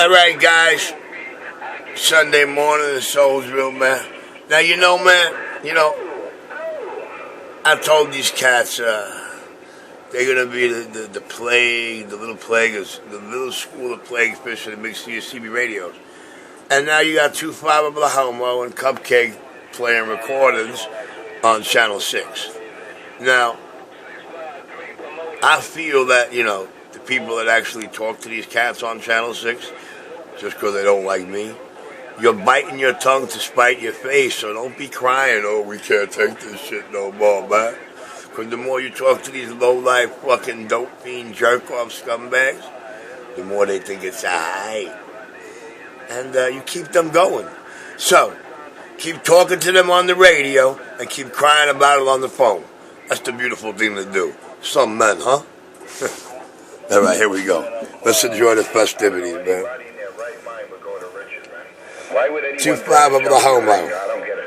All right, guys. Sunday morning, the Soulsville, man. Now, man, I told these cats they're going to be the plague, the little plaguers, the little school of plague fish that makes CB radios. And now you got 2-5 of the Homo and Cupcake playing recordings on Channel 6. Now, I feel that, the people that actually talk to these cats on Channel 6, just because they don't like me, you're biting your tongue to spite your face, so don't be crying, oh, we can't take this shit no more, man. Because the more you talk to these low-life fucking dope fiend jerk-off scumbags, the more they think it's alright. And you keep them going. So, keep talking to them on the radio and keep crying about it on the phone. That's the beautiful thing to do. Some men, huh? All right, here we go. Let's enjoy the festivities, man. 2-5 of the Homo. I don't get it.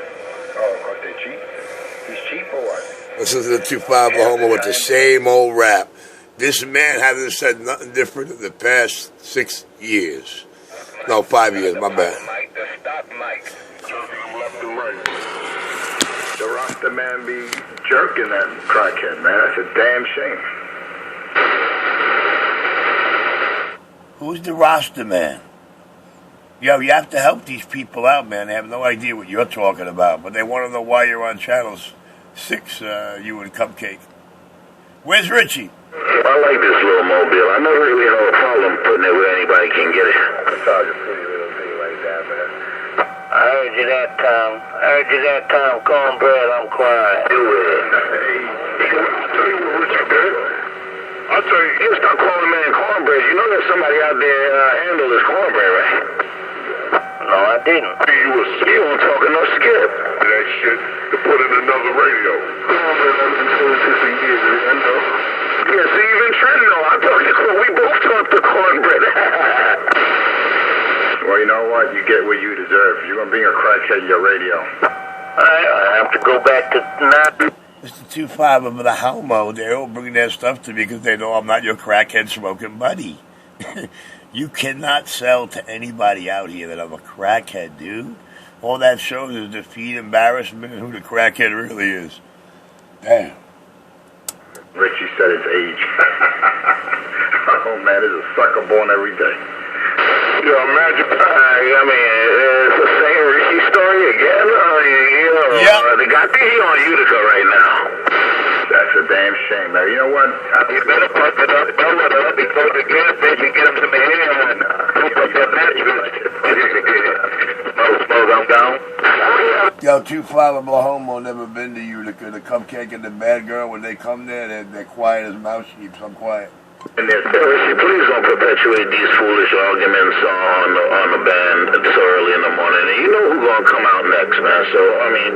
Oh, because they're cheap? He's cheap or what? Listen to the 2-5 of the Homo with the same old rap. This man hasn't said nothing different in the past 6 years. No, 5 years, my bad. The stop mic. Left and right. The Rasta man be jerking that crackhead, man. That's a damn shame. Who's the Rasta man? Yo, you have to help these people out, man. They have no idea what you're talking about, but they want to know why you're on Channel 6, you and Cupcake. Where's Richie? I like this little mobile. I never really have a problem putting it where anybody can get it. I saw you pretty little thing like that, man. I heard you that time, cornbread, I'm quiet. Do it. I'll tell you what, Richie, man. I'll tell you, you stop calling man cornbread. You know there's somebody out there handle this cornbread, right? No, I didn't. You weren't talking no skip. That shit to put in another radio. Cornbread, I've been doing this for years, I know. Yeah, see, even Trent know. I thought we both talked to cornbread. Well, you know what? You get what you deserve. You're going to bring a crackhead to your radio. I have to go back to not. Mr. 2-5 of the Homo, they're all bringing their stuff to me because they know I'm not your crackhead smoking buddy. You cannot sell to anybody out here that I'm a crackhead, dude. All that shows is defeat, embarrassment, and who the crackhead really is. Damn. Richie said his age. Oh, man, there's a sucker born every day. Yo, imagine, it's the same Richie story again. They got the heat on Utica right now. That's a damn shame. Now, you know what? You better put it up, double it up, because the gas station get him some hair and put that mattress. Suppose I'm down. Yo, 2-5 of Homo never been to Utica. The Cupcake and the bad girl, when they come there, they're quiet as mouse sheep, so I'm quiet. And Richie, please don't perpetuate these foolish arguments on the band so early in the morning. And you know who's going to come out next, man. So,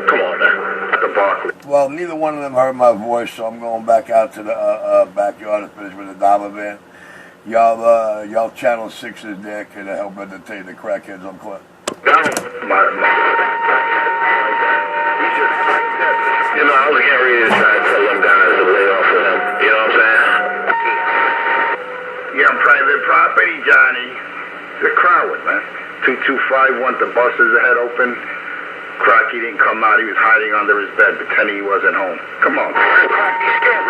come on, man. At the Barclay. Well, neither one of them heard my voice, so I'm going back out to the backyard to finish with the dollar band. Y'all Channel 6 is there. Can I help entertain the crackheads on Clip? I was getting ready to try to tell them guys to lay off of them. You know what I'm saying? You're on private property, Johnny. The crowd, man. 225 want the buses ahead open. Crocky didn't come out. He was hiding under his bed, pretending he wasn't home. Come on. Crocky's scared.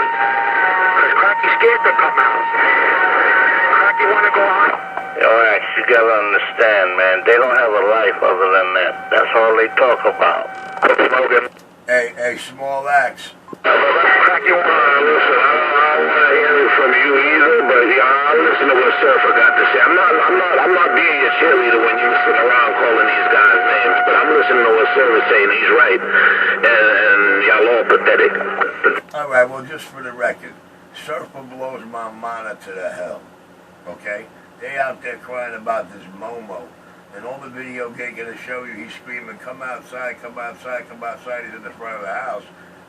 Crocky's scared to come out. Crocky want to go on? All right, you got to understand, man. They don't have a life other than that. That's all they talk about. Smoking. Hey, Small Axe. Crocky, listen, I don't want to hear it from you either, but I'm listening to what Surfer got to say. I'm not being your cheerleader when you sit around calling these guys names, but I'm listening to what Surfer's saying. He's right, and y'all all pathetic. All right, well, just for the record, Surfer blows my monitor to hell, okay? They out there crying about this Momo, and all the video game gonna show you he's screaming, come outside, come outside, come outside. He's in the front of the house.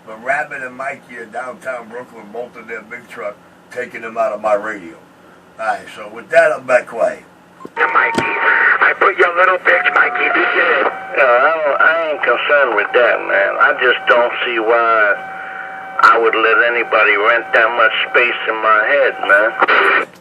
But Rabbit and Mikey are downtown Brooklyn, bolted their big truck, taking them out of my radio. All right, so with that, I'm back quiet. Mikey, I put your little bitch, Mikey, be dead. I ain't concerned with that, man. I just don't see why I would let anybody rent that much space in my head, man.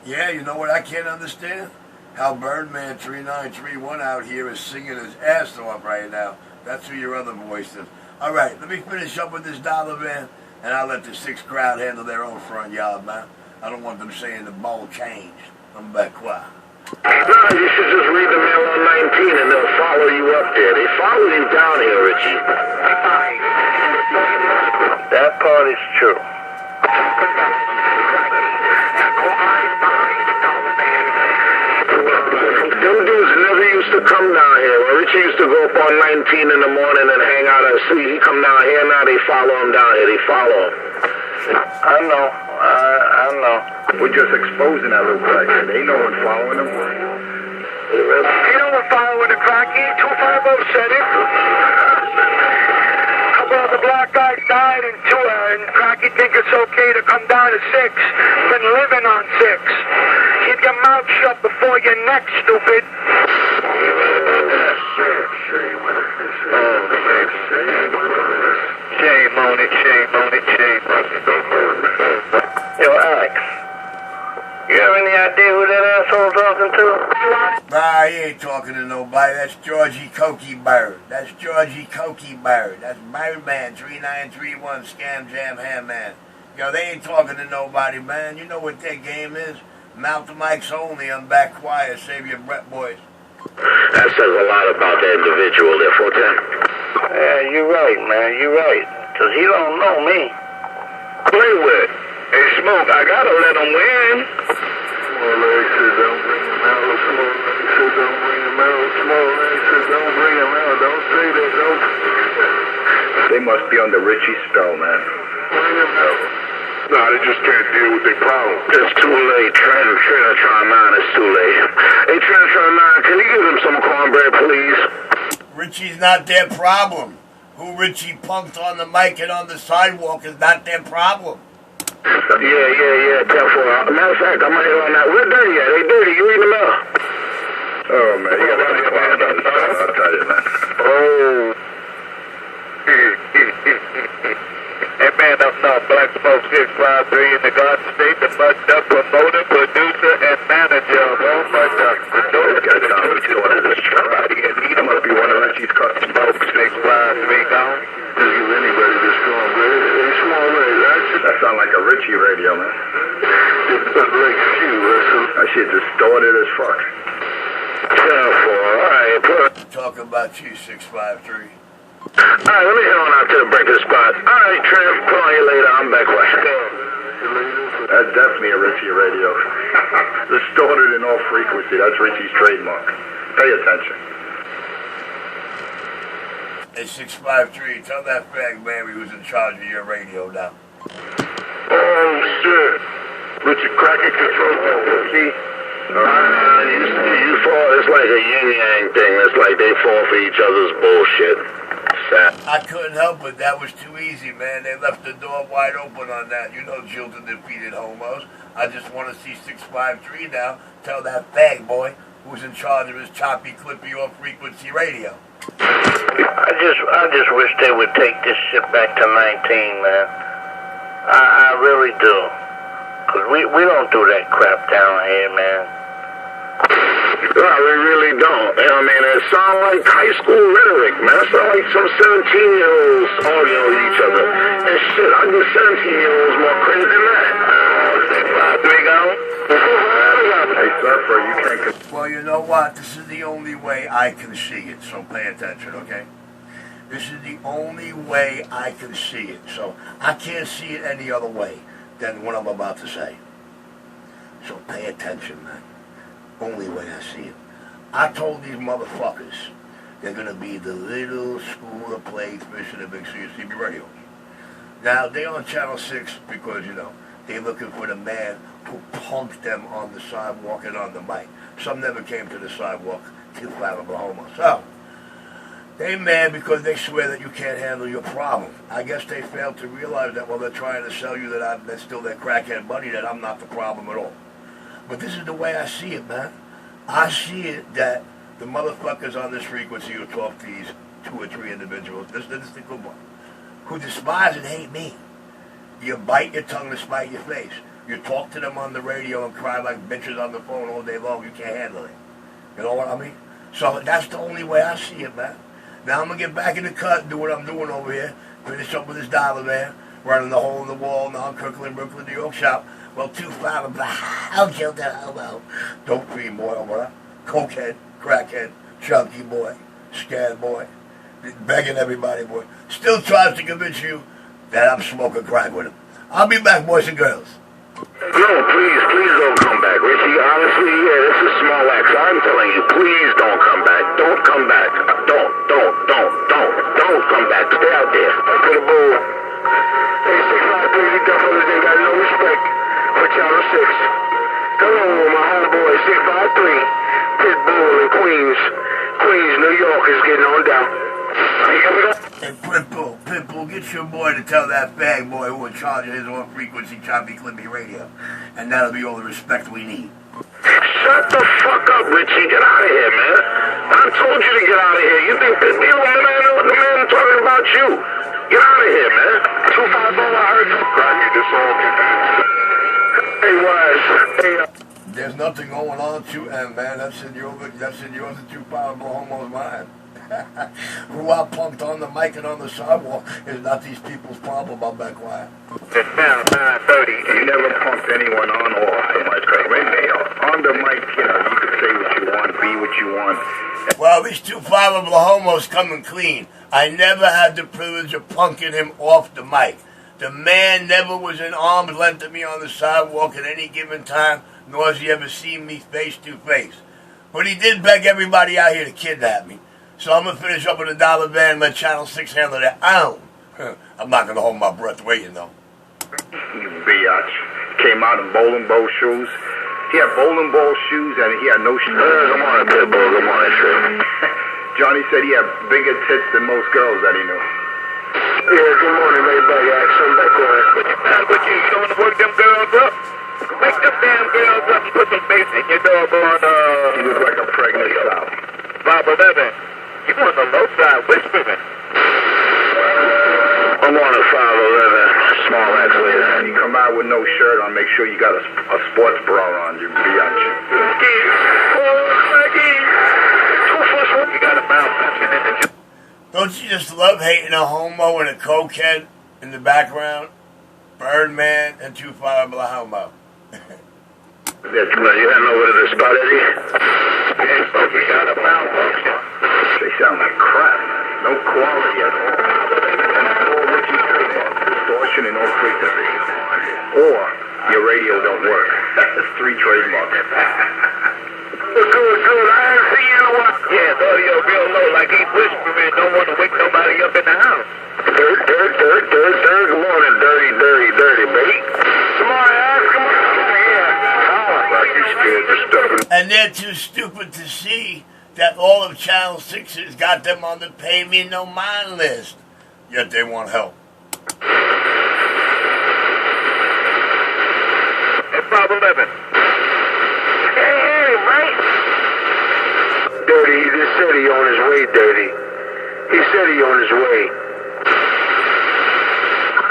Yeah, you know what I can't understand? how Birdman 3931 out here is singing his ass off right now. That's who your other voice is. All right, let me finish up with this dollar, man, and I'll let the 6 crowd handle their own front yard, man. I don't want them saying the ball changed. I'm back quiet. No, you should just read the mail on 19 and they'll follow you up there. They follow you down here, Richie. That part is true. Them dudes never used to come down here. Well, Richie used to go up on 19 in the morning and hang out and see. He come down here now, they follow him down here. They follow him. I know. I know. We're just exposing that little crackhead. Ain't no one following him. Ain't no one following the crackhead. 250 said it. A couple of the black guys died and crackhead think it's okay to come down to 6. Been living on 6. Keep your mouth shut before your neck, stupid. Shame on it, shame on it, shame on it. Yo, Alex, you have any idea who that asshole talking to? Nah, he ain't talking to nobody. That's Georgie Cokie Bird. That's Georgie Cokie Bird. That's Birdman 3931 Scam Jam Ham Man. Yo, they ain't talking to nobody, man. You know what their game is? Mouth the mics only. I'm back quiet. Save your breath, boys. That says a lot about the individual there, Forte. Yeah, you're right, man. You're right. Because he don't know me. Play with. Hey, Smoke, I gotta let him win. Small leg said don't bring him out. Small leg said don't bring him out. Small leg said don't bring him out. Don't say that. Don't. They must be under Richie's spell, man. Bring him out. Nah, they just can't deal with their problem. It's too late. Trinitron 9 is too late. Hey, Trinitron 9, can you give him some cornbread, please? Richie's not their problem. Who Richie punked on the mic and on the sidewalk is not their problem. Yeah. 10-4. Matter of fact, I'm here on that. We're dirty at. Hey, dirty, you read the mail? Oh, man, you gotta think about this. I'll tell you, man. Oh. Hey, man, I'm not Black Smoke 653 in the Garden State, the mugged up promoter, producer, and manager of all my ducks. The This guy sounds like he's going to this show out here. That must be one of Richie's customers. Smoke 653 gone. Just give anybody this cornbread. Hey, small leg, That sounds like a Richie radio, man. That shit distorted as fuck. 10-4. All right, Talking about you, 653. Alright, let me head on out to the breakfast spot. Alright, Tramp, call you later. I'm back watching. That's definitely a Richie radio. Distorted in all frequency. That's Richie's trademark. Pay attention. Hey, 653, tell that fag Mary who's in charge of your radio now. Oh, shit. Richard Cracker control key. You fall, it's like a yin-yang thing. It's like they fall for each other's bullshit. Sad. I couldn't help it. That was too easy, man. They left the door wide open on that. You know Jilton defeated homos. I just want to see 653 now tell that fag boy who's in charge of his choppy, clippy, off-frequency radio. I just wish they would take this shit back to 19, man. I really do. Because we don't do that crap down here, man. No, we really don't. You know what I mean? It sounds like high school rhetoric, man. It sounds like some 17-year-olds arguing with each other. And shit, I give 17-year-olds more credit than that. Hey, Surfer, you can't... Well, you know what? This is the only way I can see it, so pay attention, okay? This is the only way I can see it, so I can't see it any other way than what I'm about to say. So pay attention, man. Only way I see it. I told these motherfuckers they're going to be the little school of plays mission of big CB radios. Now, they're on Channel 6 because, you know, they're looking for the man who punked them on the sidewalk and on the mic. Some never came to the sidewalk till Oklahoma. So, they mad because they swear that you can't handle your problem. I guess they failed to realize that while they're trying to sell you that that's still their crackhead buddy, that I'm not the problem at all. But this is the way I see it, man. I see it that the motherfuckers on this frequency who talk to these 2 or 3 individuals, this is the good one, who despise and hate me. You bite your tongue to spite your face. You talk to them on the radio and cry like bitches on the phone all day long. You can't handle it. You know what I mean? So that's the only way I see it, man. Now I'm going to get back in the cut and do what I'm doing over here. Finish up with this dollar man. Running the hole in the wall, non-Kirkland, Brooklyn, New York shop. Well, 2-5, I'll kill that hobo. Dope fiend boy, what? Cokehead, crackhead, chunky boy, scared boy. Begging everybody, boy. Still tries to convince you that I'm smoking crack with him. I'll be back, boys and girls. No, please don't come back. Richie, honestly, yeah, this is small X. I'm telling you, please don't come back. Don't come back. Don't come back. Stay out there. For the bull. Hey, 653, you definitely ain't got no respect for Channel 6. Hello, my homeboy, 653. Pitbull in Queens, New York is getting on down. Hey, Pitbull, get your boy to tell that bag boy who in charge of his off-frequency choppy clippy radio. And that'll be all the respect we need. Shut the fuck up, Richie. Get out of here, man. I told you to get out of here. You think the man talking about you. Get out of here, man. 250, I heard you. Cracky, this all good. Hey, Wise. Hey, There's nothing going on to end, man. That's in yours and 2 powerful homo's mind. Who I punked on the mic and on the sidewalk is not these people's problem. I'll back quiet. It's now 9:30. You never punked anyone on or off the mic. Maybe on the mic, you can say what you want, be what you want. Well, these 2 5 homos coming clean. I never had the privilege of punking him off the mic. The man never was in arm's length of me on the sidewalk at any given time, nor has he ever seen me face to face. But he did beg everybody out here to kidnap me. So I'm going to finish up with a dollar van and let Channel 6 handle their own. I'm not going to hold my breath waiting, though. You biatch. Came out in bowling ball shoes. He had bowling ball shoes and he had no shoes. Good morning, Pitbull. Good morning, sir. Johnny said he had bigger tits than most girls that he knew. Yeah, good morning, everybody. Action back on. What you mad with you? You don't want to work them girls up? Wake them damn girls up and put some bass in your dog on, He looked like a pregnant sow. 511. You on the low side whispering. I'm on a 511. Small X later. And you come out with no shirt on, make sure you got a sports bra on, you biatch. You got a malfunction in the... Don't you just love hating a homo and a cokehead in the background? Birdman and 2 5 homo. You hadn't know what it is about, Eddie? You got a malfunction. They sound like crap. No quality at all. And that's all Richie's trademark. Distortion and no frequency. Or your radio don't work. That's 3 trademarks. Good. I ain't seen you in a while. Yeah, the audio real low, like he's whispering. Don't want to wake nobody up in the house. Dirt. Good morning, dirty, baby. Come on, ass. Come on. Yeah. Like you scared to stuff. And they're too stupid to see that all of Channel 6 has got them on the pay me no mind list. Yet they want help. Hey, 511. Hey, right? Dirty, he just said he on his way, Dirty. He said he on his way.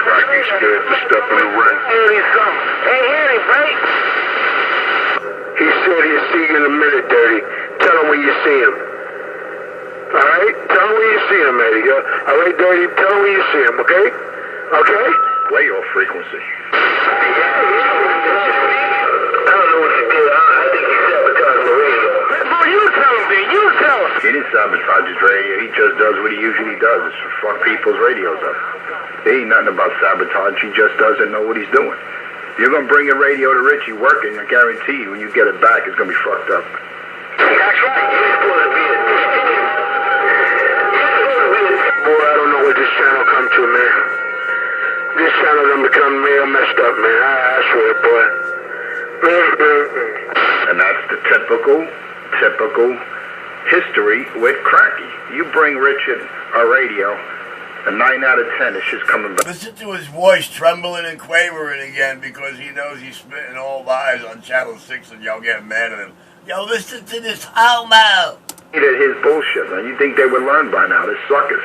Like he's scared to step in the ring. Hey, Eddie, right? He said he'll see you in a minute, Dirty. Tell him when you see him. Alright? Tell him when you see him, Eddie. Alright, Dirty? Tell him when you see him, okay? Okay? Way off frequency. I don't know what you did. I think he sabotaged the radio. Well, you tell him, then. You tell him. He didn't sabotage his radio. He just does what he usually does. Is fuck people's radios up. There ain't nothing about sabotage. He just doesn't know what he's doing. You're going to bring your radio to Richie working, I guarantee you, when you get it back, it's going to be fucked up. That's right. He's supposed to be a... Boy, I don't know what this channel come to, man. This channel done become real messed up, man. I swear, boy. And that's the typical history with Cracky. You bring Richard a radio, a 9 out of 10, it's just coming back. Listen to his voice trembling and quavering again because he knows he's spitting all lies on Channel 6 and y'all getting mad at him. Yo, listen to this homo. His bullshit, man. You think they would learn by now? They're suckers.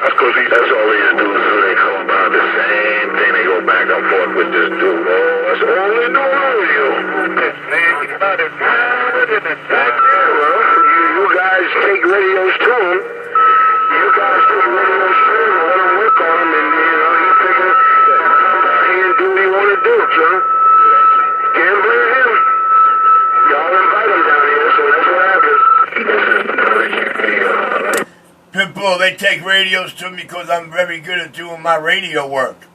That's because that's all these dudes do. They come about the same thing. They go back and forth with this dude. Oh, that's all they do. Man, you about it. Well, you guys take radios to him. You guys take radios to him and let him work on them, and he figure he can do what he want to do, son. Can't blame him. Y'all invite him down here, so that's what happens. Pitbull, they take radios to me because I'm very good at doing my radio work.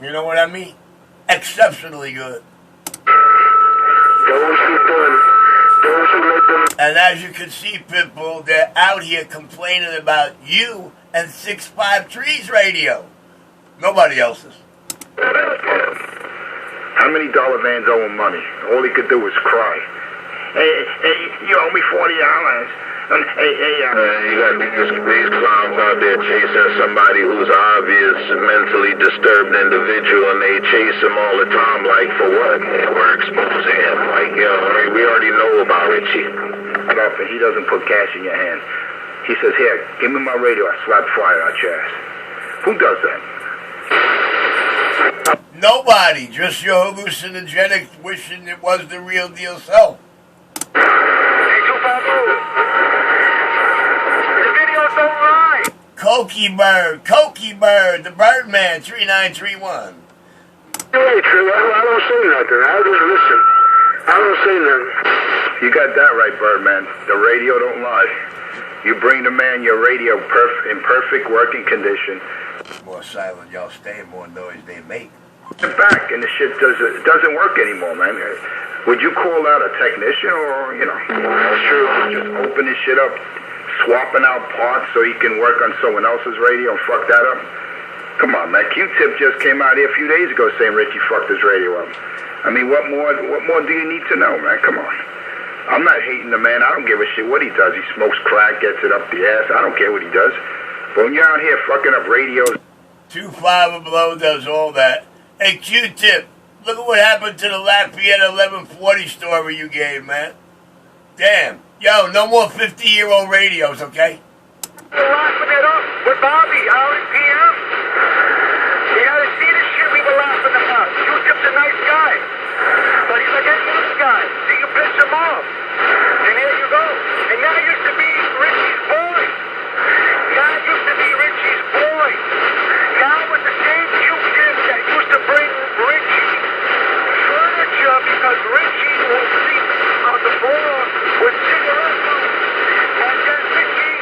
You know what I mean? Exceptionally good. Those who let them. And as you can see, Pitbull, they're out here complaining about you and 6'5 Trees Radio. Nobody else's. How many dollar vans owe him money? All he could do was cry. Hey, you owe me $40. You got these clowns out there chasing somebody who's obvious mentally disturbed individual, and they chase him all the time. Like, for what? We're exposing him. Like, we already know about Richie. Nothing. He doesn't put cash in your hand. He says, here, give me my radio. I slap fire out your ass. Who does that? Nobody. Just your hallucinogenics wishing it was the real deal self. Cokie Bird, the Birdman, 3931. Hey, True, I don't say nothing. I just listen. I don't say nothing. You got that right, Birdman. The radio don't lie. You bring the man your radio in perfect working condition. More silent y'all stay, more noise they make. Get back, and the shit doesn't work anymore, man. Would you call out a technician, or, that's true. Just open this shit up, swapping out parts so he can work on someone else's radio and fuck that up? Come on, man. Q-Tip just came out here a few days ago saying Richie fucked his radio up. I mean, what more do you need to know, man? Come on. I'm not hating the man. I don't give a shit what he does. He smokes crack, gets it up the ass. I don't care what he does. But when you're out here fucking up radios... 2-5 below does all that. Hey, Q-Tip, look at what happened to the Lafayette 1140 story you gave, man. Damn. Yo, no more 50-year-old radios, okay? We're laughing it up with Bobby out in PM. You gotta see the shit we were laughing about. Q-Tip's a nice guy. But he's like any other guy. So you piss him off. And there you go. And that used to be Richie's boy. That used to be Richie's boy. Now with the same Q-Tip that used to bring Richie furniture because Richie would sleep on the floor with cigarettes on. And then Richie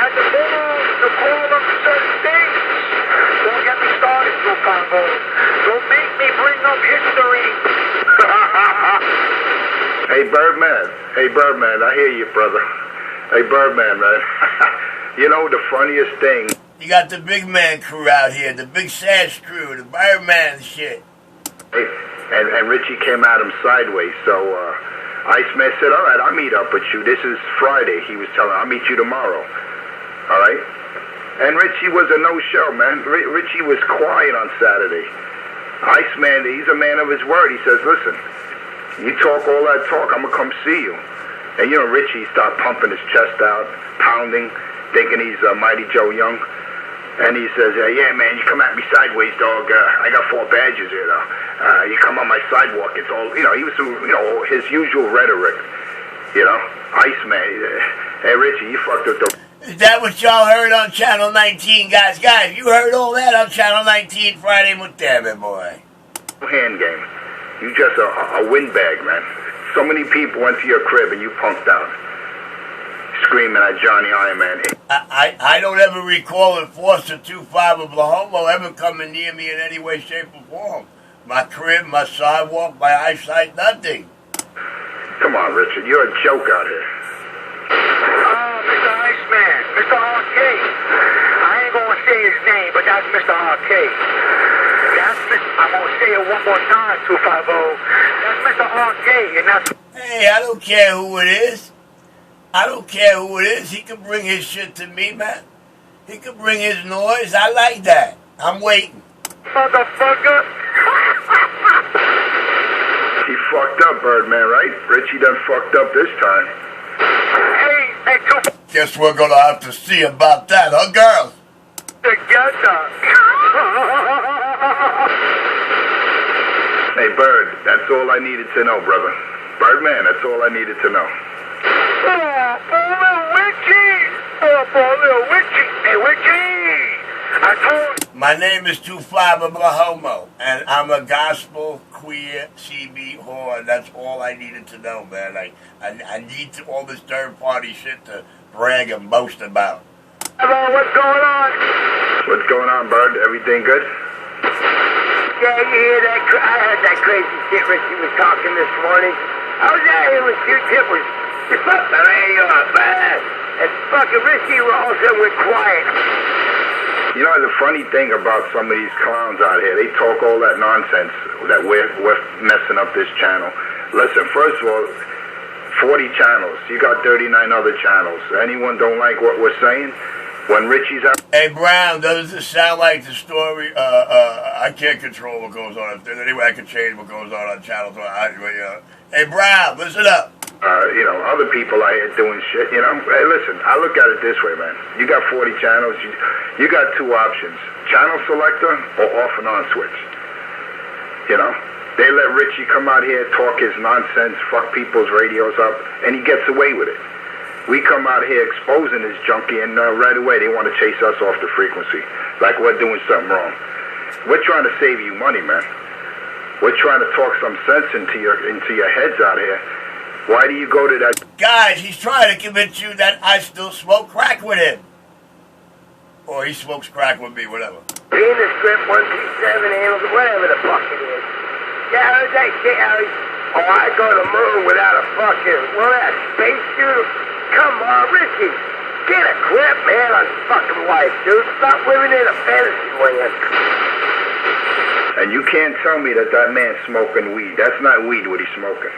had the balls to call him certain things. Don't get me started, Congo. Don't make me bring up history. Hey, Birdman, I hear you, brother. Hey, Birdman, man. You know the funniest thing? You got the big man crew out here, the big Sash crew, the Birdman shit. Hey, and Richie came at him sideways, so Iceman said, all right, I'll meet up with you. This is Friday. He was telling, I'll meet you tomorrow. All right? And Richie was a no-show, man. Richie was quiet on Saturday. Iceman, he's a man of his word. He says, listen, you talk all that talk, I'm going to come see you. And, Richie started pumping his chest out, pounding, thinking he's Mighty Joe Young. And he says, yeah, man, you come at me sideways, dog. I got 4 badges here, though. You come on my sidewalk. It's all, he was, his usual rhetoric. Iceman. Hey, Richie, you fucked up the... Is that what y'all heard on Channel 19, guys? Guys, you heard all that on Channel 19 Friday with Damn Boy. Hand game. You just a windbag, man. So many people went to your crib and you punked out. Screaming at Johnny Iron Man. I don't ever recall Enforcer 25 Oklahoma ever coming near me in any way, shape, or form. My crib, my sidewalk, my eyesight, nothing. Come on, Richard. You're a joke out here. Mr. Iceman, Mr. Arcade. I ain't gonna say his name, but that's Mr. Arcade. I'm gonna say it one more time, 250. That's Mr. Arcade, and that's... Hey, I don't care who it is. I don't care who it is. He can bring his shit to me, man. He can bring his noise. I like that. I'm waiting. Motherfucker. He fucked up, Birdman, right? Richie done fucked up this time. Hey, Guess we're gonna have to see about that, huh, girls? Together. Hey, Bird, that's all I needed to know, brother. Birdman, that's all I needed to know. Oh, little Witchy! Oh, little Witchy! Hey, Witchy! I told... My name is 25 Homo, and I'm a gospel, queer, CB whore. That's all I needed to know, man. I need all this third-party shit to brag and boast about. Hello, what's going on? What's going on, Bird? Everything good? Yeah, you hear that? I heard that crazy shit Richie was talking this morning. I was out here with Q-Tip. You fucked the radio up, man. And fucking Richie also went quiet. You know, the funny thing about some of these clowns out here, they talk all that nonsense that we're messing up this channel. Listen, first of all, 40 channels. You got 39 other channels. Anyone don't like what we're saying? When Richie's out... Hey, Brown, doesn't this sound like the story? I can't control what goes on. If there's any way I can change what goes on channels. Hey, Brown, listen up. You know, other people out here doing shit, you know. Hey, listen, I look at it this way, man. You got 40 channels. You got two options. Channel selector or off and on switch. You know? They let Richie come out here, talk his nonsense, fuck people's radios up, and he gets away with it. We come out here exposing this junkie, and right away they want to chase us off the frequency, like we're doing something wrong. We're trying to save you money, man. We're trying to talk some sense into your heads out here. Why do you go to that? Guys, he's trying to convince you that I still smoke crack with him. Or he smokes crack with me, whatever. Being the script 127 handles, whatever the fuck it is. Yeah, I heard that shit, Harry. Oh, I go to the moon without a fucking, that spacesuit? Come on, Richie. Get a grip, man, on fucking life, dude. Stop living in a fantasy land. And you can't tell me that man's smoking weed. That's not weed what he's smoking.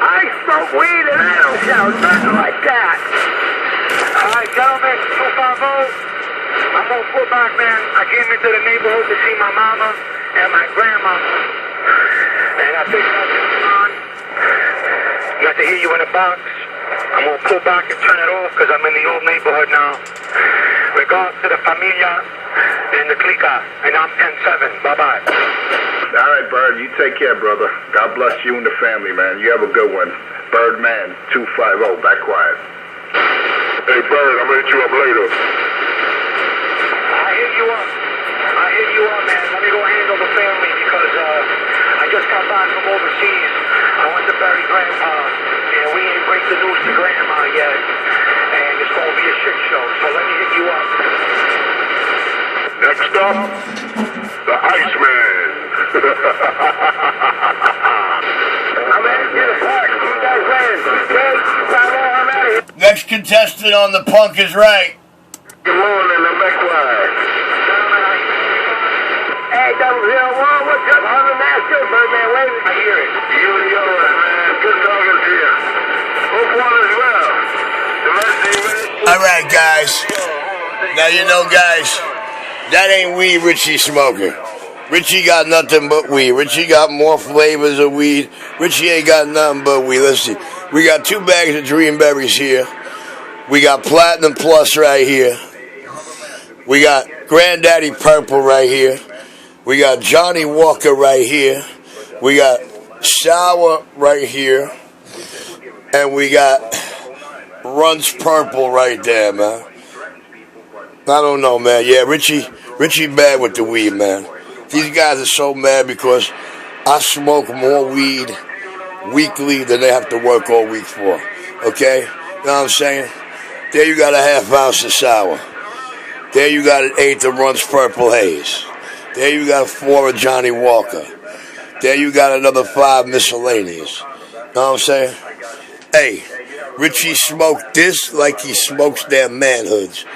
I smoke weed and I don't sound nothing like that. All right, gentlemen, 250. I'm on foot back, man. I came into the neighborhood to see my mama and my grandmama. And I think that's on. Got to hear you in the box. I'm going to pull back and turn it off because I'm in the old neighborhood now. Regards to the familia and the clica. And I'm 10-7. Bye-bye. All right, Bird, you take care, brother. God bless you and the family, man. You have a good one. Birdman 250, back quiet. Hey, Bird, I'm going to hit you up later. I hit you up, man. Let me go handle the family because I just got back from overseas. I went to bury Grandpa, and we ain't break the news to Grandma yet. And it's going to be a shit show, so let me hit you up. Next up, the Iceman. I'm headed to the park. You guys later. Okay? I'm out of here. Next contestant on the Punk is Right. Good morning, I'm back quiet. Hey, 001, what's up, Harvey Master? Birdman waving. I hear it. You and the other one, man. Good talking to you. Hope one is well. The rest of you, All right, guys. Now, you know, guys, that ain't weed Richie smoking. Richie got nothing but weed. Richie got more flavors of weed. Richie ain't got nothing but weed. Listen, we got 2 bags of Dream Berries here. We got Platinum Plus right here. We got Granddaddy Purple right here. We got Johnny Walker right here. We got Sour right here. And we got Runs Purple right there, man. I don't know, man. Yeah, Richie bad with the weed, man. These guys are so mad because I smoke more weed weekly than they have to work all week for. Okay? You know what I'm saying? There you got a half ounce of Sour. There you got an 1/8 of Runs Purple Haze. There you got 4 of Johnny Walker. There you got another 5 miscellaneous. Know what I'm saying? Hey, Richie smoked this like he smokes their manhoods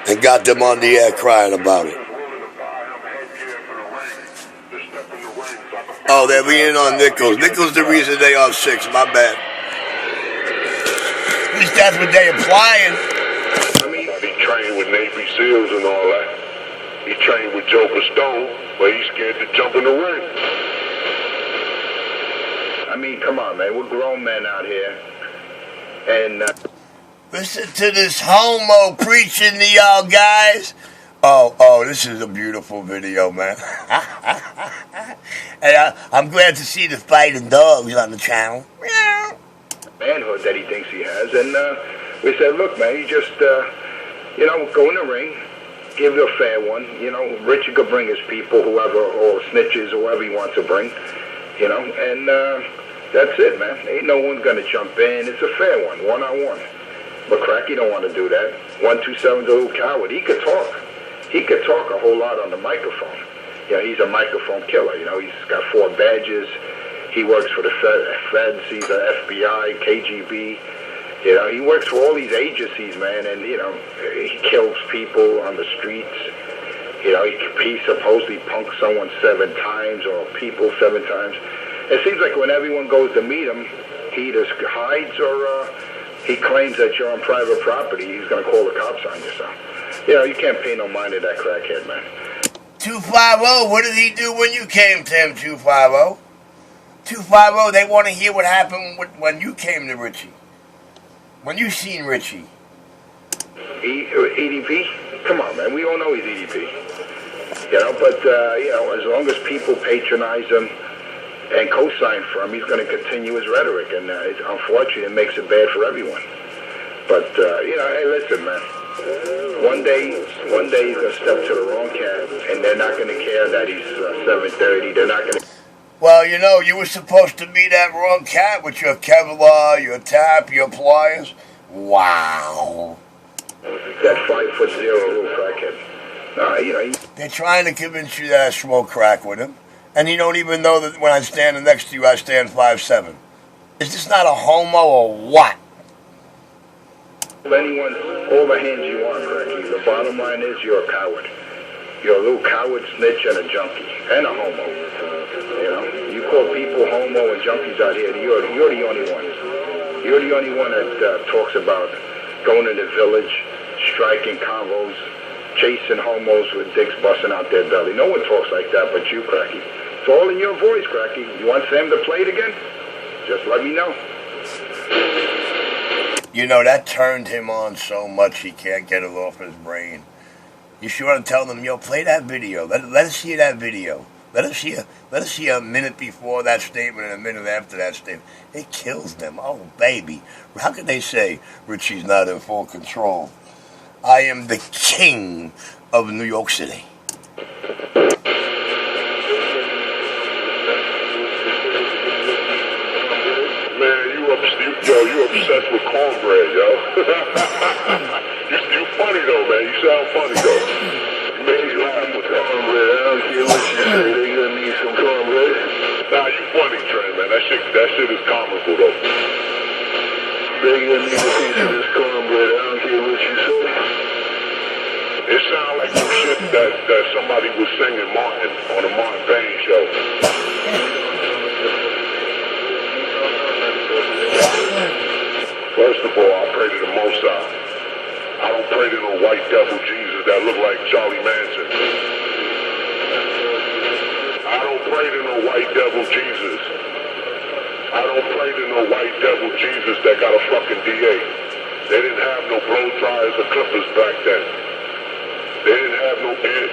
and got them on the air crying about it. Oh, they're leaning on Nichols. Nichols the reason they on 6. My bad. At least that's what they implying. He trained with Navy SEALs and all that. He trained with Joker Stone, but he's scared to jump in the ring. I mean, come on, man. We're grown men out here. And listen to this homo preaching to y'all guys. Oh, this is a beautiful video, man. And I'm glad to see the fighting dogs on the channel. Manhood that he thinks he has, and we said, look, man, you just, go in the ring, give it a fair one. Richie could bring his people, whoever, or snitches, whoever he wants to bring, and that's it, man. Ain't no one gonna jump in. It's a fair one, one-on-one. But Cracky don't want to do that. 127's a little coward. He could talk. He could talk a whole lot on the microphone. He's a microphone killer. He's got 4 badges. He works for the feds. He's a FBI, KGB. He works for all these agencies, man, and, he kills people on the streets. He supposedly punked someone 7 times or people 7 times. It seems like when everyone goes to meet him, he either hides or he claims that you're on private property. He's going to call the cops on you, so. You can't pay no mind to that crackhead, man. 250, what did he do when you came to him, 250? 250, they want to hear what happened when you came to Richie. When you seen Richie. EDP? Come on, man. We all know he's EDP. But, as long as people patronize him and co-sign for him, he's going to continue his rhetoric. And unfortunately, it makes it bad for everyone. But, hey, listen, man. One day he's going to step to the wrong cat, and they're not going to care that he's 730. They're not going to... Well, you were supposed to be that wrong cat with your Kevlar, your tap, your pliers. Wow. That 5'0" little crackhead. They're trying to convince you that I smoke crack with him, and you don't even know that when I'm standing next to you, I stand 5'7". Is this not a homo or what? Anyone, all the hands you want, Cracky. The bottom line is you're a coward. You're a little coward, snitch, and a junkie, and a homo. You call people homo and junkies out here, you're the only one. You're the only one that talks about going to the village, striking convos, chasing homos with dicks busting out their belly. No one talks like that but you, Cracky. It's all in your voice, Cracky. You want Sam to play it again? Just let me know. That turned him on so much he can't get it off his brain. You should want to tell them, play that video. Let us see that video. Let us see a minute before that statement and a minute after that statement. It kills them. Oh, baby. How can they say Richie's not in full control? I am the king of New York City. Man, you obsessed with cornbread, yo. You funny though, man. You sound funny though. You make me laugh with that cornbread. I don't care what you say. They gonna need some cornbread. Nah, you funny, Trey, man. That shit is comical though. They gonna need a piece of this cornbread. I don't care what you say. It sounds like some shit that somebody was singing Martin on a Martin Payne show. First of all, I pray to the Most High. I don't pray to no white devil Jesus that look like Charlie Manson. I don't pray to no white devil Jesus. I don't pray to no white devil Jesus that got a fucking DA. They didn't have no blow dryers or clippers back then. They didn't have no air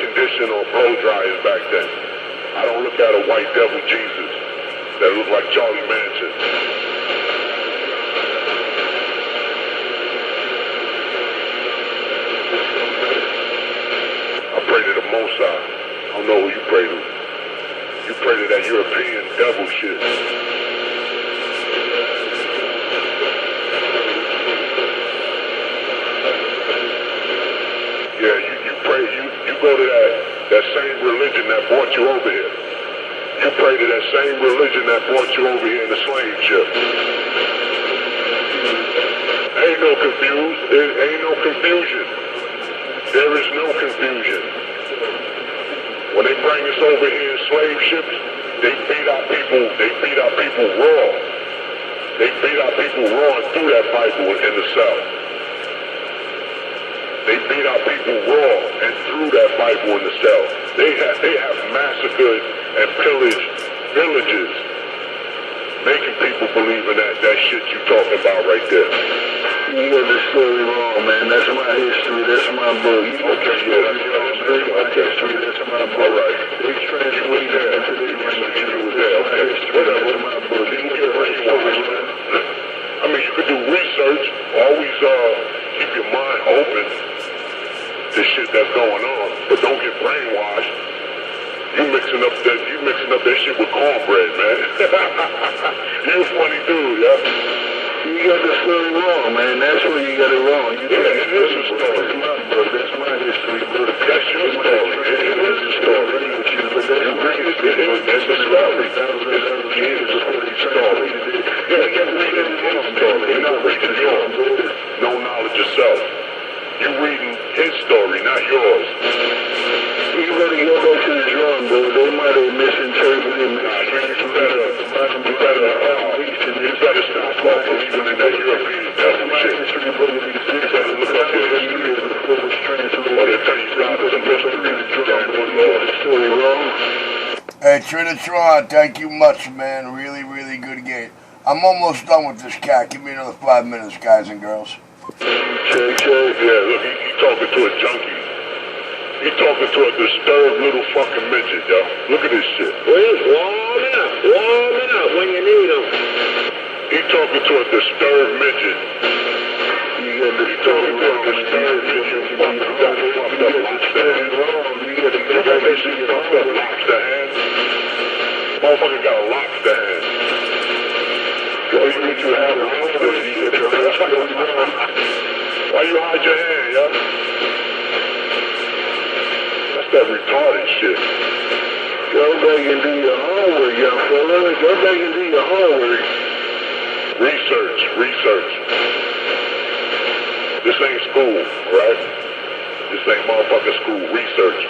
conditioning or blow dryers back then. I don't look at a white devil Jesus that look like Charlie Manson. I pray to the Most High. I don't know who you pray to. You pray to that European devil shit. Yeah, you pray, you go to that same religion that brought you over here. You pray to that same religion that brought you over here in the slave ship. Ain't no confusion. There is no confusion. When they bring us over here in slave ships, they beat our people raw. They beat our people raw and threw that Bible in the cell. They beat our people raw and threw that Bible in the cell. They have massacred and pillaged villages making people believe in that shit you talking about right there. You got the story wrong, man. That's my history. That's my book. Okay, yeah, that's my history. That's my book. All right. They translate that into the language. That's my history. Whatever. That's my book. You can get brainwashed, man. I mean, you could do research. Always keep your mind open to shit that's going on, but don't get brainwashed. You mixing up that shit with cornbread, man. You a funny dude, yeah. You got the story wrong, man. That's where you got it wrong. Yeah, it is a story. That's my book. That's my history, bro. That's your story. It is a story. But that's my history. It's a story. It's a story. Yeah, you read it in his story. You're not reading yours. No knowledge of self. You're reading his story, not yours. You better go back to the drawing board. They might have misinterpreted me. You better stop believing in that European devil shit. You better look up your history. Or they'll tell you God is a mystery. Story wrong. Hey, Trinitron, thank you much, man. Really, really good game. I'm almost done with this cat. Give me another 5 minutes, guys and girls. Check. Yeah, look, he talking to a junkie. He talking to a disturbed little fucking midget, yo. Look at this shit. Well, he's warming up when you need him. He talking to a disturbed midget. You got the story wrong. You got fucked up lobster hands. You got that shit fucked up lobster hands. Motherfucker got a lobster hand. Yo, you think you have lobster shit? Why you hide your hand, yo? That's that retarded shit. Go back and do your homework, young fella. Go back and do your homework. Research. This ain't school, right? This ain't motherfucking school. Research.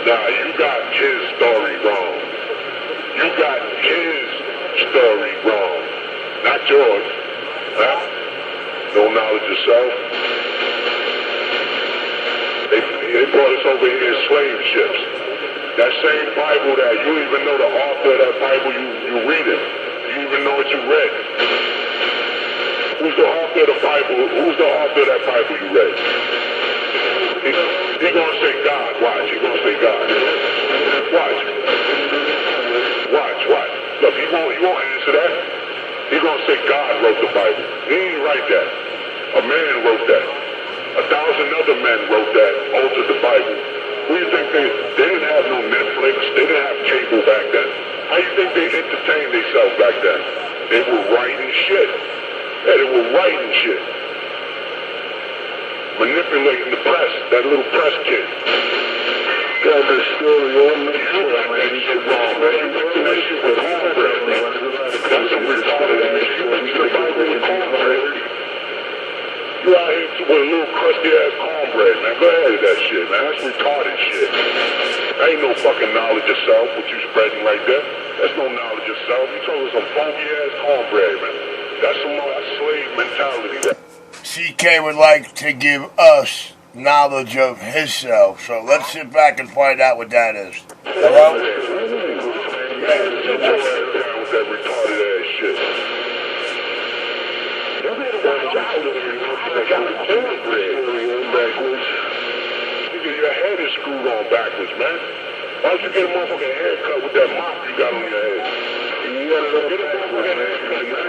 Nah, you got his story wrong. You got his story wrong. Not yours. Huh? No knowledge of self. They brought us over here in slave ships. That same Bible that you even know the author of that Bible you read it. You even know what you read. Who's the author of the Bible? Who's the author of that Bible you read? He gonna say God. Watch. He gonna say God. Watch. Look, he won't answer that. He gonna say God wrote the Bible. He ain't write that. A man wrote that. 1,000 other men wrote that, altered the Bible. Who do you think they didn't have no Netflix, they didn't have cable back then. How you think they entertained themselves back then? They were writing shit. Yeah, they were writing shit. Manipulating the press, that little press kid. Got the story all mixed You got that shit wrong, man. You mixing that shit with cornbread, man. That's a retarded ass. You mixing the Bible with cornbread. You out here with a little crusty ass cornbread, man. Go ahead with that shit, man. That's retarded shit. That ain't no fucking knowledge of self, what you spreading right there. That's no knowledge of self. You talking some funky ass cornbread, man. That's some slave mentality, right? CK would like to give us knowledge of himself, so let's sit back and find out what that is. Hello? Sit your ass down with that retarded ass shit. Your head is screwed on backwards, man. Why don't you get a motherfucking haircut with that mop you got on your head? You got to Get a motherfucking haircut, man.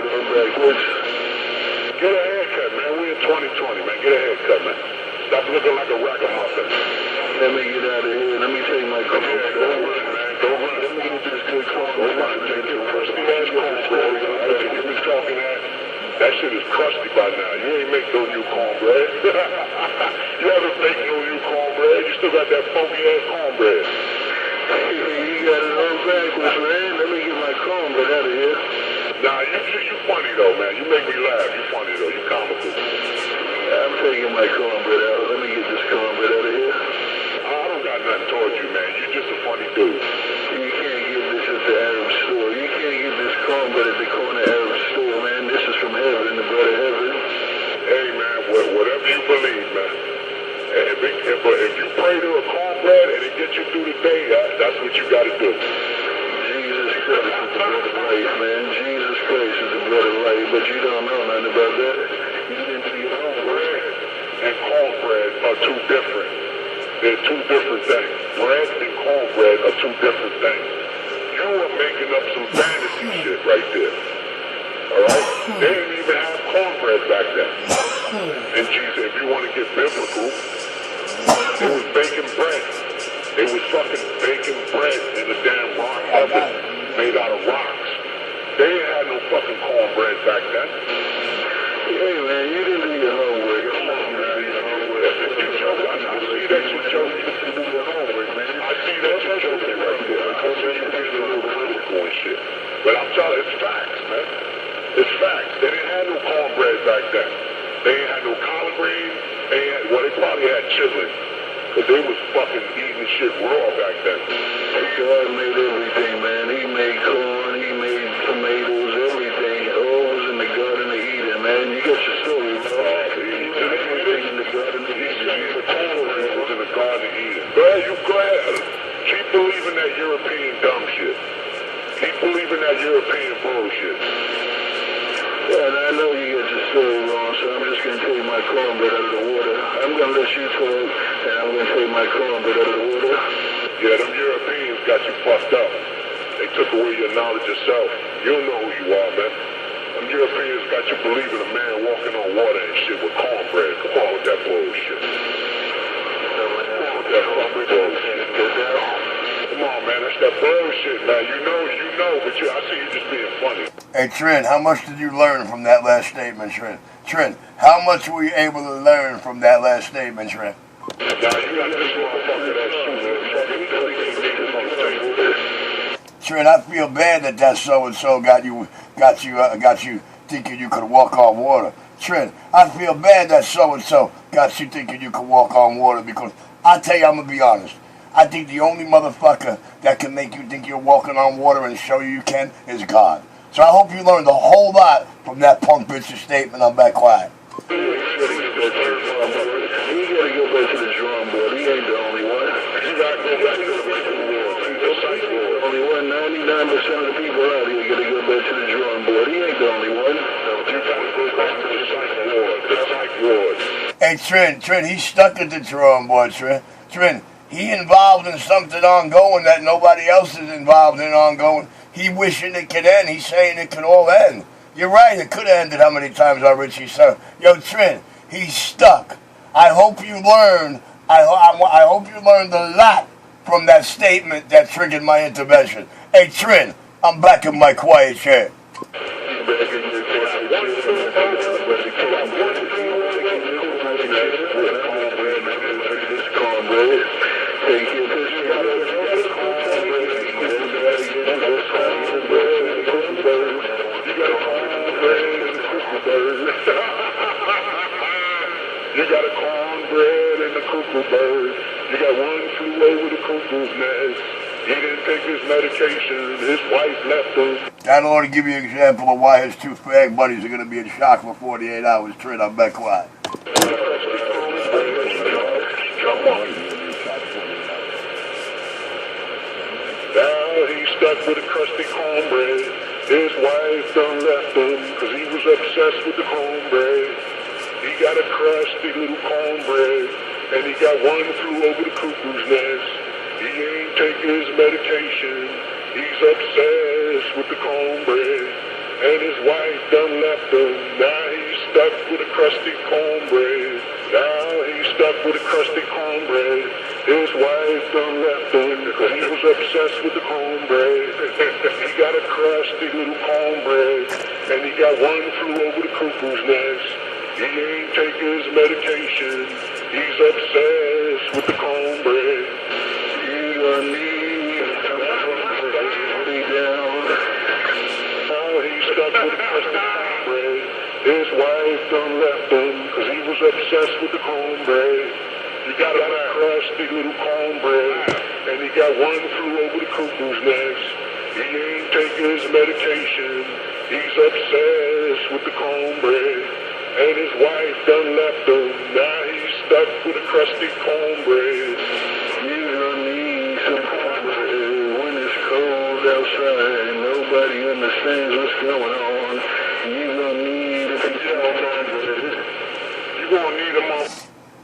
Get a haircut, man. We in 2020, man. Get a haircut, man. Stop looking like a ragamuffin. Let me get out of here. Let me take my car. Yeah, go run, man. Go run. Let me get this good car. Go run. Take your crusty ass cornbread. You be talking that. That shit is crusty by now. You ain't make no new cornbread. You haven't made no new cornbread. You still got that funky ass cornbread. You got it all backwards, man. Let me get my cornbread out of here. Nah, you funny though, man. You make me laugh. You funny though. You comical. I'm taking my cornbread out. Let me get this cornbread out of here. I don't got nothing towards you, man. You're just a funny dude. You can't get this at the Arab store. You can't get this cornbread at the corner Arab store, man. This is from heaven, the bread of heaven. Hey, man, whatever you believe, man. If you pray to a cornbread and it gets you through the day, that's what you got to do. life, man. Jesus Christ is the bread of life, but you don't know nothing about that. You didn't see your own bread and cornbread are two different. They're two different things. Bread and cornbread are two different things. You are making up some fantasy shit right there. Alright? They didn't even have cornbread back then. And Jesus, if you want to get biblical, it was baking bread. They was fucking baking bread in a damn rock oven made out of rocks. They ain't had no fucking cornbread back then. Hey man, you didn't do your homework. Come on, man. I see that you joking. I see that you joking right there. I see you getting a little political and shit. But I'm telling you, it's facts, man. It's facts. They didn't have no cornbread back then. They ain't had no collard greens. They probably had chitlin. Because they was fucking eating shit raw back then. God made everything, man. He made corn, he made tomatoes, everything. All was in the Garden of Eden, man. You got your story, bro. Everything in the Garden of Eden. The corn was in the Garden of Eden. Go ahead. Keep believing that European dumb shit. Keep believing that European bullshit. Yeah, and I know you got your story wrong, so I'm just going to take my cornbread out of the water. I'm going to let you talk, and I'm going to take my cornbread out of the water. Yeah, them Europeans got you fucked up. They took away your knowledge of self. You don't know who you are, man. Them Europeans got you believing a man walking on water and shit with cornbread. Come on with that bullshit. Come on with that fucking bullshit. Come on, man, that's that bullshit, man. You know, but I see you just being funny. Hey, Trent, how much did you learn from that last statement, Trent? Trent, how much were you able to learn from that last statement, Trent? Now, you got this motherfucker that shooter. Trent, I feel bad that so-and-so got you thinking you could walk on water. Trent, I feel bad that so-and-so got you thinking you could walk on water because I tell you, I'm going to be honest. I think the only motherfucker that can make you think you're walking on water and show you can is God. So I hope you learned a whole lot from that punk bitch's statement. I'm back quiet. He got to go back to the drawing board. He ain't the only one. You got to go back to the psych ward. Only one. 99% of the people out here got to go back to the drawing board. He ain't the only one. You got to go back to the psych ward. The psych ward. Hey, Trent, he's stuck at the drawing board, Trent, he involved in something ongoing that nobody else is involved in ongoing. He wishing it could end. He's saying it could all end. You're right, it could have ended how many times already, sir. Yo, Trent, he's stuck. I hope you learned. I hope you learned a lot from that statement that triggered my intervention. Hey, Trent, I'm back in my quiet chair. You got a cornbread and a cuckoo bird. You got one flew over the cuckoo's nest. He didn't take his medication. His wife left him. That ought to give you an example of why his two fag buddies are going to be in shock for 48 hours. Trent, I'm back quiet. Now he's stuck with a crusty cornbread. His wife done left him because he was obsessed with the cornbread. He got a crusty little cornbread, and he got one flew over the cuckoo's nest. He ain't taking his medication. He's obsessed with the cornbread, and his wife done left him. Now he's stuck with a crusty cornbread. Now he's stuck with a crusty cornbread. His wife done left him because he was obsessed with the cornbread. He got a crusty little cornbread, and he got one flew over the cuckoo's nest. He ain't taking his medication. He's obsessed with the cornbread. You gonna need me down. Now he's stuck with a crusty cornbread. His wife done left him because he was obsessed with the cornbread. He got a crusty little cornbread, and he got one flew over the cuckoo's nest. He ain't taking his medication. He's obsessed with the cornbread. And his wife done left him. Now he's stuck with a crusty cornbread. You gonna need some cornbread when it's cold outside and nobody understands what's going on. You gonna need a piece of cornbread. You gonna need them all.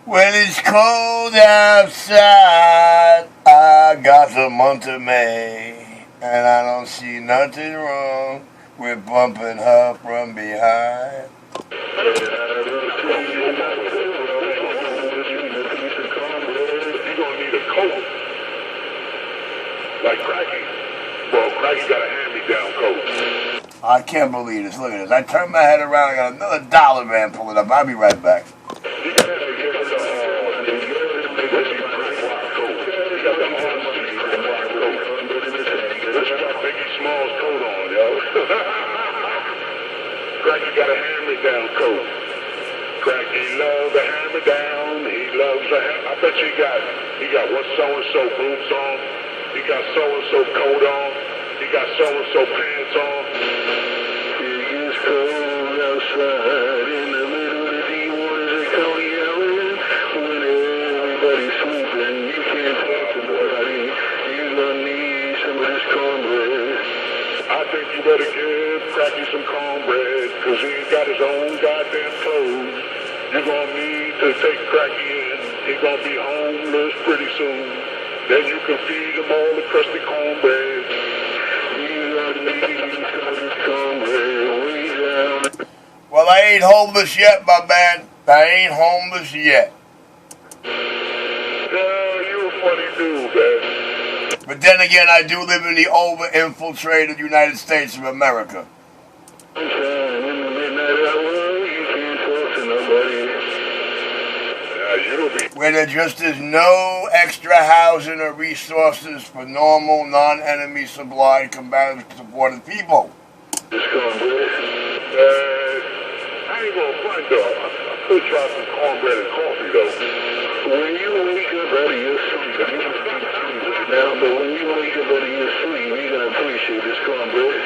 When it's cold outside, I got the month of May, and I don't see nothing wrong with bumping her from behind. You gonna need a coat. Like Cracky. Well, Cracky got a hand-me-down coat. I can't believe this. Look at this. I turned my head around. I got another dollar van pulling up. I'll be right back. Cracky got a hand-me-down coat. Cracky loves a hand-me-down. He loves a I bet you he got what so-and-so boots on. He got so-and-so coat on. He got so-and-so pants on. It gets cold outside in the middle of the deep waters of Coney Island. When everybody's sleeping, you can't talk to nobody. You're gonna need some of this cornbread. I think you better give Cracky some cornbread, cause he ain't got his own goddamn clothes. You're gonna need to take Cracky in. He's gonna be homeless pretty soon. Then you can feed him all the crusty cornbread. You're gonna need some of this cornbread way down. Well, I ain't homeless yet, my man. I ain't homeless yet. You a funny dude, man. But then again, I do live in the over-infiltrated United States of America. In the midnight hour, you can't talk to nobody. Where there just is no extra housing or resources for normal, non-enemy supplied combatant supported people. This cornbread? I ain't gonna front though. I could try some cornbread and coffee though. When you wake up out of your sleep, now, but when you wake up out of your sleep, you're gonna appreciate this cornbread.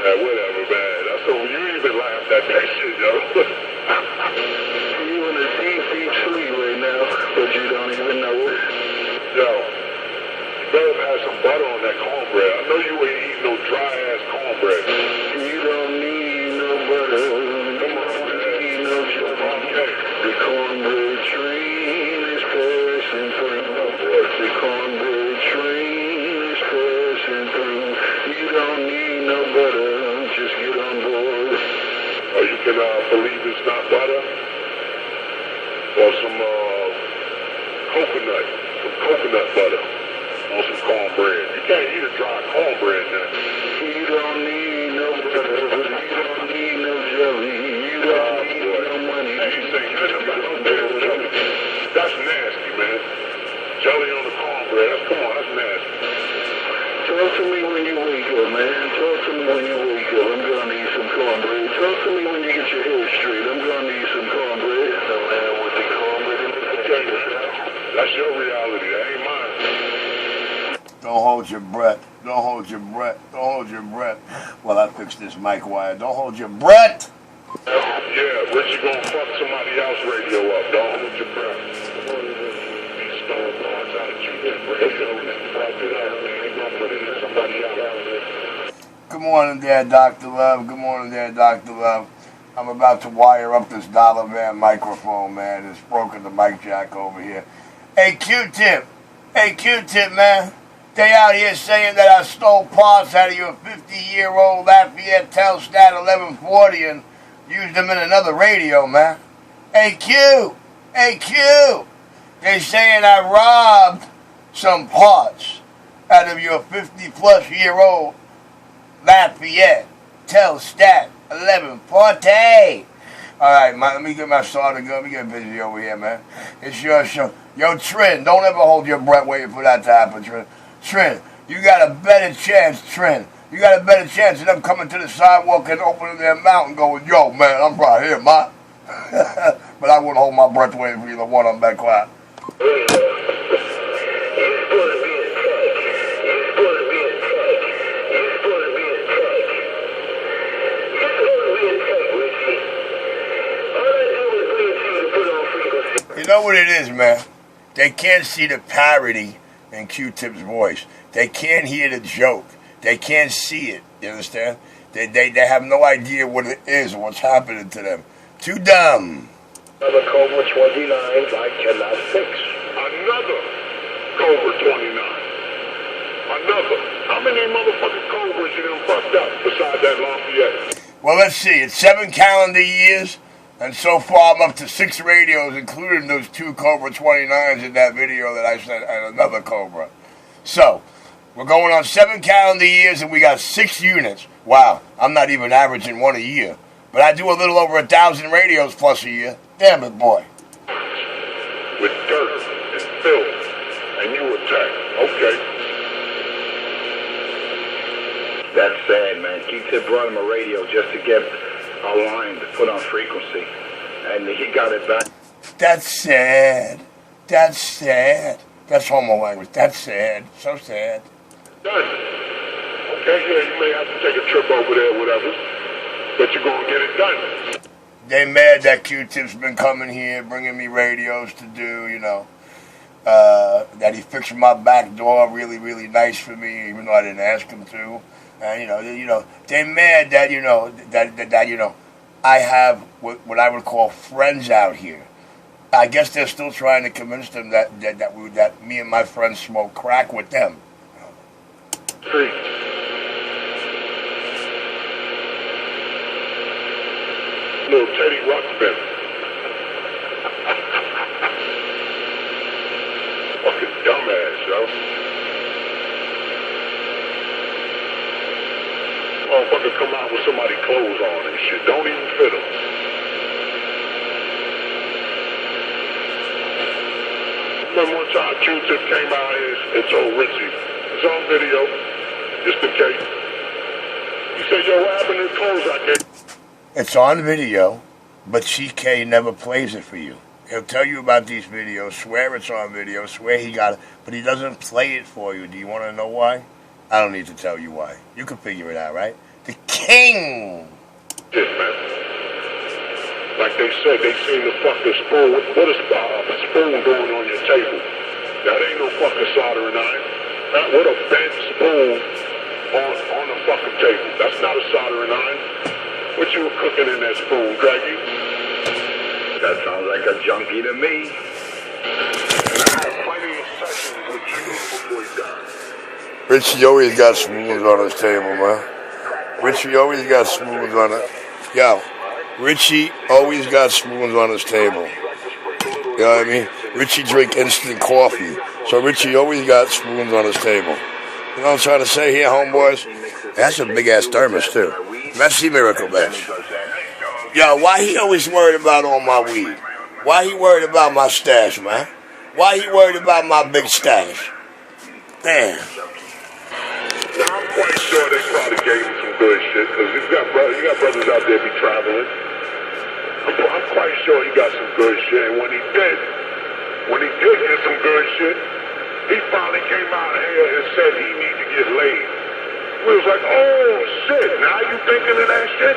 Whatever, man. I told you even laughed at that shit, yo. You in a deep, deep sleep right now, but you don't even know it. Yo, you better have some butter on that cornbread. I know you ain't eating no dry-ass cornbread. You don't need no butter. Come on, man. You need no sugar. The cornbread train is passing through. The cornbread train is passing through. You don't need no butter. Just get on board. Or you can believe it's not butter. Or some coconut butter on some cornbread. You can't eat a dry cornbread now. You don't need no butter. You don't need no jelly. You don't need no money. Hey, you say nothing about no damn jelly. That's nasty, man. Jelly on the cornbread. Come on, that's nasty. Talk to me when you wake up, man. Talk to me when you wake up. I'm gonna need some cornbread. Talk to me when you get your hair straight. I'm gonna need some cornbread. The man with the cornbread in the potato. That's your reality. That ain't mine. Don't hold your breath. Don't hold your breath. Don't hold your breath. Well, I fixed this mic wire. Don't hold your breath. Yeah, Richie gonna fuck somebody else radio up. Don't hold your breath. These stone bars out of you. Good morning there, Dr. Love. Good morning there, Dr. Love. I'm about to wire up this dollar van microphone, man. It's broken the mic jack over here. Hey, Q-Tip. Hey, Q-Tip, man. They out here saying that I stole parts out of your 50-year-old Lafayette Telstat 1140 and used them in another radio, man. Hey, Q. Hey, Q. They saying I robbed some parts out of your 50-plus-year-old Lafayette Telstat 1140. All right, man, let me get my starter gun. Let me get busy over here, man. It's your show. Yo, Trin, don't ever hold your breath waiting for that to happen, Trin. Trin, you got a better chance, Trin. You got a better chance of them coming to the sidewalk and opening their mouth and going, yo, man, I'm right here, man. But I wouldn't hold my breath waiting for either one. I'm back quiet. You know what it is, man? They can't see the parody in Q-Tip's voice. They can't hear the joke. They can't see it. You understand? They have no idea what it is or what's happening to them. Too dumb. Another Cobra 29 I cannot fix. Another Cobra 29. Another. How many motherfucking Cobras you done fucked up besides that Lafayette? Well, let's see. It's 7 calendar years, and so far I'm up to 6 radios, including those 2 Cobra 29s in that video that I sent, and another Cobra. So, we're going on 7 calendar years, and we got 6 units. Wow, I'm not even averaging 1 a year. But I do a little over 1,000 radios plus a year. Damn it, boy. With dirt and filth, and you attack. Okay. That's sad, man. Q-Tip brought him a radio just to get a line to put on frequency, and he got it back. That's sad. That's sad. That's homo language. That's sad. So sad. Done. Okay, yeah, you may have to take a trip over there, whatever, but you're going to get it done. They mad that Q-Tip's been coming here, bringing me radios to do, that he fixed my back door really, really nice for me, even though I didn't ask him to. They mad that, I have what I would call friends out here. I guess they're still trying to convince them that me and my friends smoke crack with them. See. Little Teddy Ruxpin. Fucking dumbass, yo. Motherfucker come out with somebody's clothes on and shit. Don't even fit them. Remember one time Q-Tip came out here and told Richie, it's on video, just in case. He said, yo, what happened to the clothes I gave? It's on video, but CK never plays it for you. He'll tell you about these videos, swear it's on video, swear he got it, but he doesn't play it for you. Do you want to know why? I don't need to tell you why. You can figure it out, right? The king! Shit, man. Like they said, they seen the fucking spoon. What is a spoon doing on your table? That ain't no fucking soldering iron. What a bent spoon on the fucking table. That's not a soldering iron. What you were cooking in that spoon, Greggy? That sounds like a junkie to me. And I had plenty of sessions with you before you died. Richie always got spoons on his table, man. Richie always got spoons on it. Yo, Richie always got spoons on his table. You know what I mean? Richie drink instant coffee. So Richie always got spoons on his table. You know what I'm trying to say here, homeboys? That's a big-ass thermos, too. Merci, Miracle Bash. Yo, why he always worried about all my weed? Why he worried about my stash, man? Why he worried about my big stash? Damn. Now, I'm quite sure they probably gave him some good shit, because you got brothers out there be traveling. I'm quite sure he got some good shit, and when he did get some good shit, he finally came out here and said he needs to get laid. We was like, oh shit, now you thinking of that shit?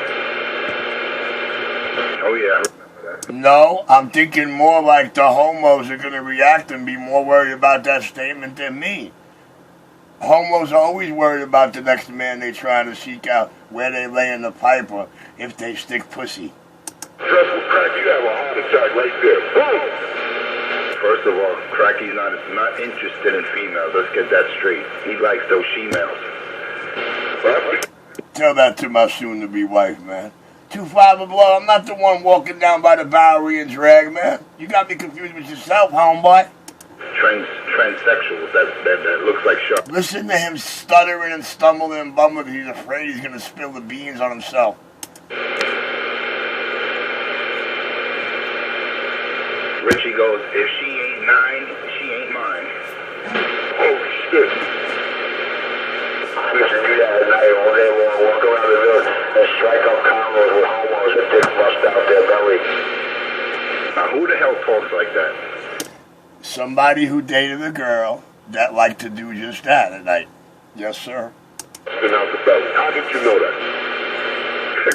Oh yeah, I remember that. No, I'm thinking more like the homos are going to react and be more worried about that statement than me. Homos are always worried about the next man they trying to seek out, where they lay in the pipe or if they stick pussy. Dress with crack, you have a heart attack right there. Boom! First of all, Cracky's not interested in females. Let's get that straight. He likes those she-males. Tell that to my soon-to-be wife, man. 2-5 below, I'm not the one walking down by the Bowery and drag, man. You got me confused with yourself, homeboy. Transsexuals, that looks like sharp. Listen to him stuttering and stumbling and bumbling because he's afraid he's going to spill the beans on himself. Richie goes, if she ain't 9, she ain't mine. Holy shit. Listen, you guys now all day long walk around the village and strike up combos with homos with dicks bust out their belly. Now who the hell talks like that? Somebody who dated a girl that liked to do just that at night. Yes, sir. Busting out the belly. How did you know that?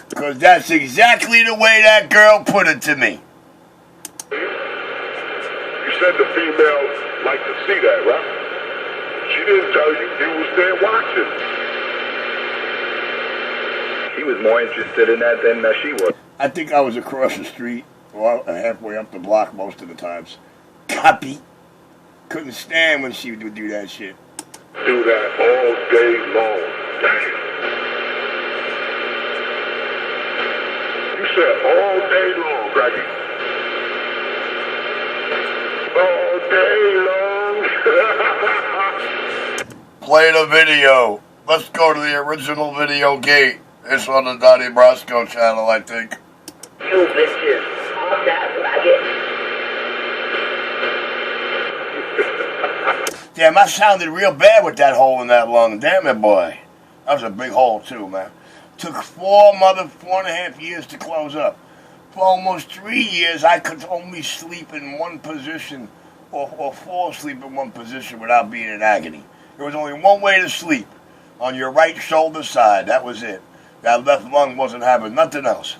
Because that's exactly the way that girl put it to me. You said the females like to see that, right? She didn't tell you. You was there watching. He was more interested in that than she was. I think I was across the street or halfway up the block most of the times. Copy. Couldn't stand when she would do that shit. Do that all day long. Damn. You said all day long, Greggy. All day long. Play the video. Let's go to the original video gate. It's on the Donnie Brasco channel, I think. You bitches. All that faggot. Damn, I sounded real bad with that hole in that lung. Damn it, boy. That was a big hole, too, man. Took 4.5 years to close up. For almost 3 years, I could only sleep in one position or fall asleep in one position without being in agony. There was only one way to sleep. On your right shoulder side. That was it. That left lung wasn't having nothing else.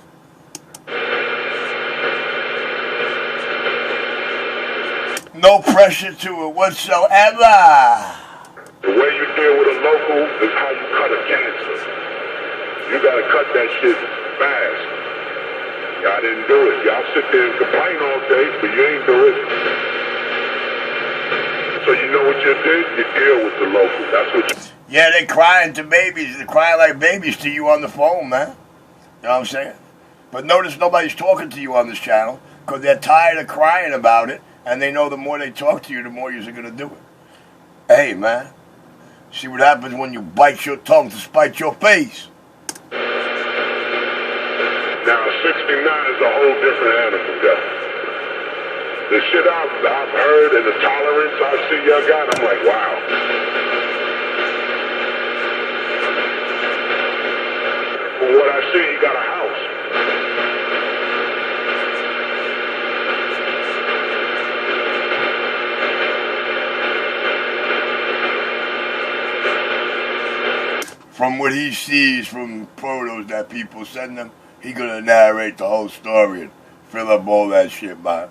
No pressure to it whatsoever. The way you deal with a local is how you cut a cancer. You gotta cut that shit fast. Y'all didn't do it. Y'all sit there and complain all day, but you ain't do it. So you know what you did? You deal with the local. That's what you... Yeah, they crying to babies. They're crying like babies to you on the phone, man. You know what I'm saying? But notice nobody's talking to you on this channel because they're tired of crying about it, and they know the more they talk to you, the more you're going to do it. Hey, man, see what happens when you bite your tongue to spite your face. Now, 69 is a whole different animal, guys. The shit I've heard and the tolerance I see y'all got, I'm like, wow. From what I see, he got a house. From what he sees from photos that people send him, he gonna narrate the whole story and fill up all that shit, man.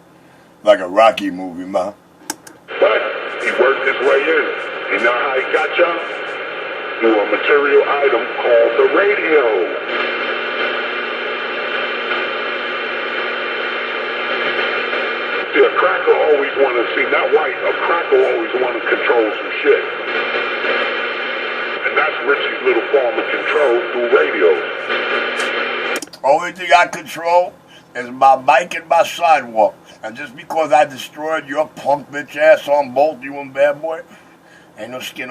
Like a Rocky movie, man. But he worked his way in. You know how he got y'all? Through a material item called the radio. See, a cracker always want to see, not white, a cracker always want to control some shit. And that's Richie's little form of control through radios. Only thing I control is my bike and my sidewalk. And just because I destroyed your punk bitch ass on both, you and bad boy, ain't no skin on